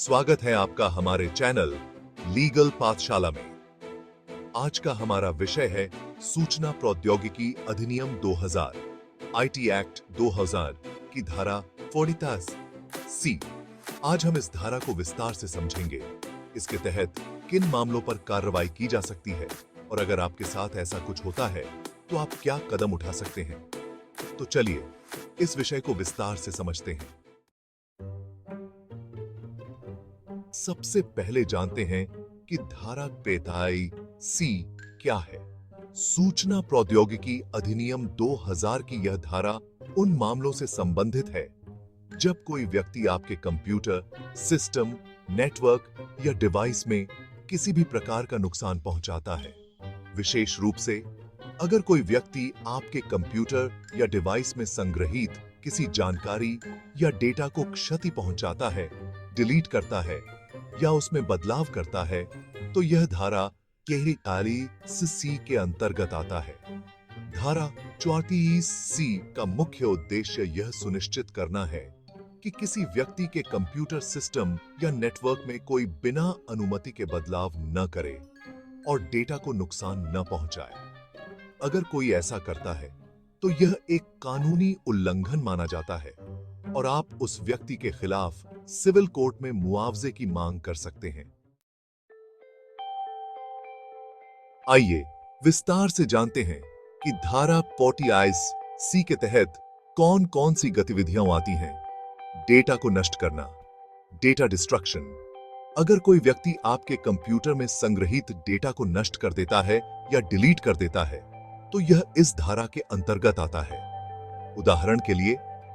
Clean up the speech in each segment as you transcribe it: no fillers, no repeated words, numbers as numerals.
स्वागत है आपका हमारे चैनल लीगल पाठशाला में। आज का हमारा विषय है सूचना प्रौद्योगिकी अधिनियम 2000 आईटी एक्ट 2000 की धारा 40 सी। आज हम इस धारा को विस्तार से समझेंगे। इसके तहत किन मामलों पर कार्रवाई की जा सकती है और अगर आपके साथ ऐसा कुछ होता है तो आप क्या कदम उठा सकते हैं। तो चलिए इस विषय को विस्तार से समझते हैं। सबसे पहले जानते हैं कि धारा 45 सी क्या है। सूचना प्रौद्योगिकी अधिनियम 2000 की यह धारा उन मामलों से संबंधित है जब कोई व्यक्ति आपके कंप्यूटर, सिस्टम, नेटवर्क या डिवाइस में किसी भी प्रकार का नुकसान पहुंचाता है। विशेष रूप से अगर कोई व्यक्ति आपके कंप्यूटर या डिवाइस में संग्रहीत किसी जानकारी या डेटा को क्षति पहुंचाता है, डिलीट करता है या उसमें बदलाव करता है तो यह धारा 44 सी के अंतर्गत आता है। धारा 44 सी का मुख्य उद्देश्य यह सुनिश्चित करना है कि किसी व्यक्ति के कंप्यूटर सिस्टम या नेटवर्क में कोई बिना अनुमति के बदलाव न करे और डेटा को नुकसान न पहुंचाए। अगर कोई ऐसा करता है तो यह एक कानूनी उल्लंघन माना जाता है और आप उस व्यक्ति के खिलाफ सिविल कोर्ट में मुआवजे की मांग कर सकते हैं। आइए विस्तार से जानते हैं कि धारा 40 सी के तहत कौन कौन सी गतिविधियां आती हैं। डेटा को नष्ट करना, डेटा डिस्ट्रक्शन। अगर कोई व्यक्ति आपके कंप्यूटर में संग्रहीत डेटा को नष्ट कर देता है या डिलीट कर देता है तो यह इस धारा के अंतर्गत आता है। उदाहरण के लिए,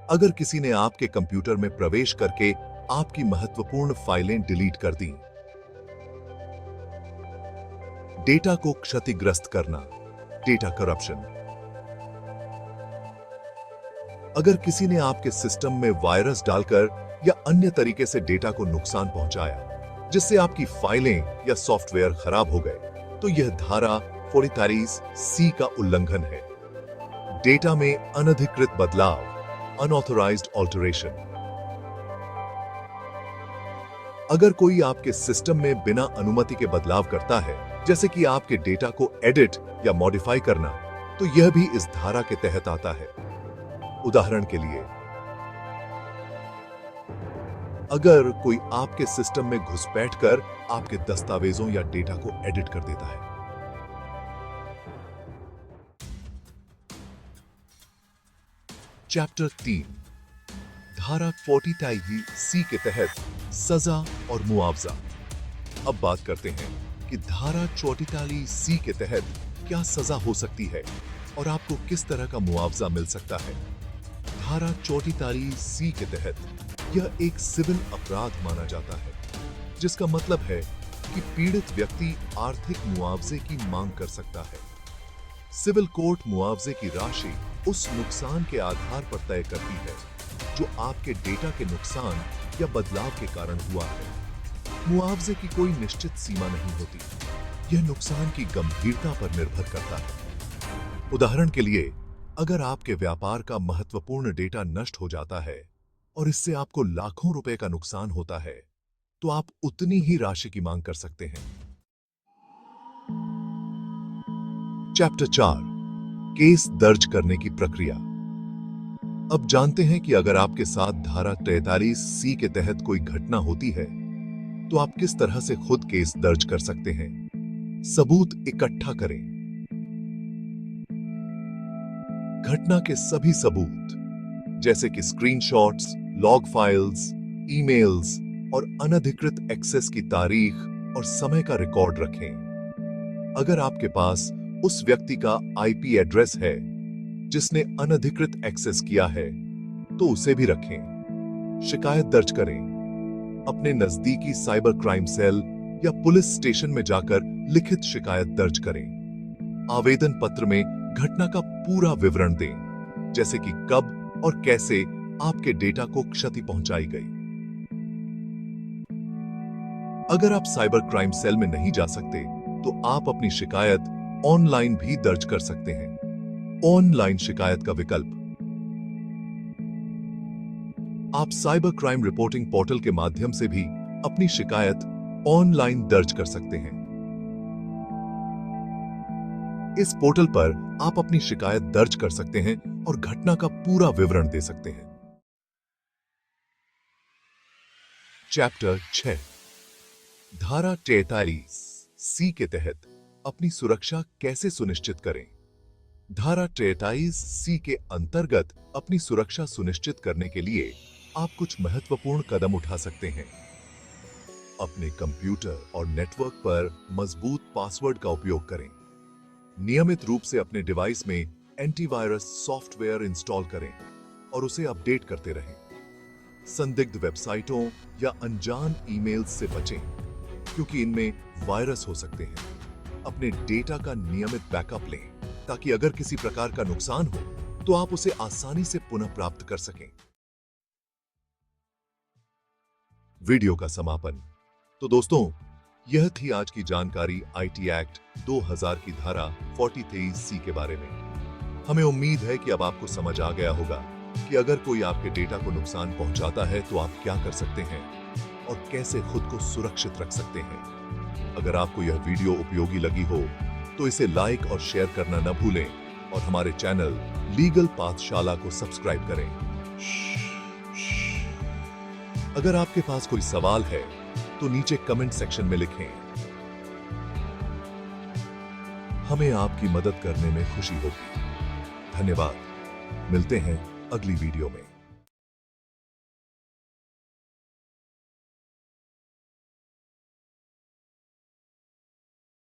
अगर किसी ने आपके कंप्यूटर में प्रवेश करके आपकी महत्वपूर्ण फाइलें डिलीट कर दी। डेटा को क्षतिग्रस्त करना, डेटा करप्शन। अगर किसी ने आपके सिस्टम में वायरस डालकर या अन्य तरीके से डेटा को नुकसान पहुंचाया जिससे आपकी फाइलें या सॉफ्टवेयर खराब हो गए तो यह धारा 44 सी का उल्लंघन है। डेटा में अनधिकृत बदलाव, अनऑथराइज्ड ऑल्टरेशन। अगर कोई आपके सिस्टम में बिना अनुमति के बदलाव करता है, जैसे कि आपके डेटा को एडिट या मॉडिफाई करना, तो यह भी इस धारा के तहत आता है। उदाहरण के लिए, अगर कोई आपके सिस्टम में घुसपैठ कर आपके दस्तावेजों या डेटा को एडिट कर देता है। चैप्टर 3 धारा 40 सी के तहत सजा और मुआवजा। अब बात करते हैं कि धारा 44 सी के तहत क्या सजा हो सकती है और आपको किस तरह का मुआवजा मिल सकता है। धारा 44 सी के तहत यह एक सिविल अपराध माना जाता है, जिसका मतलब है कि पीड़ित व्यक्ति आर्थिक मुआवजे की मांग कर सकता है। सिविल कोर्ट मुआवजे की राशि उस नुकसान के आधार पर तय करती है जो आपके डेटा के नुकसान या बदलाव के कारण हुआ है। मुआवजे की कोई निश्चित सीमा नहीं होती, यह नुकसान की गंभीरता पर निर्भर करता है। उदाहरण के लिए, अगर आपके व्यापार का महत्वपूर्ण डेटा नष्ट हो जाता है और इससे आपको लाखों रुपए का नुकसान होता है तो आप उतनी ही राशि की मांग कर सकते हैं। चैप्टर 4 केस दर्ज करने की प्रक्रिया। अब जानते हैं कि अगर आपके साथ धारा 43 सी के तहत कोई घटना होती है तो आप किस तरह से खुद केस दर्ज कर सकते हैं। सबूत इकट्ठा करें। घटना के सभी सबूत जैसे कि स्क्रीनशॉट्स, लॉग फाइल्स, ईमेल्स और अनधिकृत एक्सेस की तारीख और समय का रिकॉर्ड रखें। अगर आपके पास उस व्यक्ति का आईपी एड्रेस है जिसने अनधिकृत एक्सेस किया है तो उसे भी रखें। शिकायत दर्ज करें। अपने नजदीकी साइबर क्राइम सेल या पुलिस स्टेशन में जाकर लिखित शिकायत दर्ज करें। आवेदन पत्र में घटना का पूरा विवरण दें, जैसे कि कब और कैसे आपके डेटा को क्षति पहुंचाई गई। अगर आप साइबर क्राइम सेल में नहीं जा सकते तो आप अपनी शिकायत ऑनलाइन भी दर्ज कर सकते हैं। ऑनलाइन शिकायत का विकल्प। आप साइबर क्राइम रिपोर्टिंग पोर्टल के माध्यम से भी अपनी शिकायत ऑनलाइन दर्ज कर सकते हैं। इस पोर्टल पर आप अपनी शिकायत दर्ज कर सकते हैं और घटना का पूरा विवरण दे सकते हैं। चैप्टर 6 धारा 43 सी के तहत अपनी सुरक्षा कैसे सुनिश्चित करें। धारा 43 सी के अंतर्गत अपनी सुरक्षा सुनिश्चित करने के लिए आप कुछ महत्वपूर्ण कदम उठा सकते हैं। अपने कंप्यूटर और नेटवर्क पर मजबूत पासवर्ड का उपयोग करें। नियमित रूप से अपने डिवाइस में एंटीवायरस सॉफ्टवेयर इंस्टॉल करें और उसे अपडेट करते रहें। संदिग्ध वेबसाइटों या अनजान ईमेल्स से बचें, क्योंकि इनमें वायरस हो सकते हैं। अपने डेटा का नियमित बैकअप लें, ताकि अगर किसी प्रकार का नुकसान हो तो आप उसे आसानी से पुनः प्राप्त कर सकें। वीडियो का समापन। तो दोस्तों, यह थी आज की जानकारी आईटी एक्ट 2000 की धारा 43 सी के बारे में। हमें उम्मीद है कि अब आपको समझ आ गया होगा कि अगर कोई आपके डेटा को नुकसान पहुंचाता है तो आप क्या कर सकते हैं और कैसे खुद को सुरक्षित रख सकते हैं। अगर आपको यह वीडियो उपयोगी लगी हो तो इसे लाइक और शेयर करना न भूलें और हमारे चैनल लीगल पाठशाला को सब्सक्राइब करें। अगर आपके पास कोई सवाल है तो नीचे कमेंट सेक्शन में लिखें। हमें आपकी मदद करने में खुशी होगी। धन्यवाद। मिलते हैं अगली वीडियो में।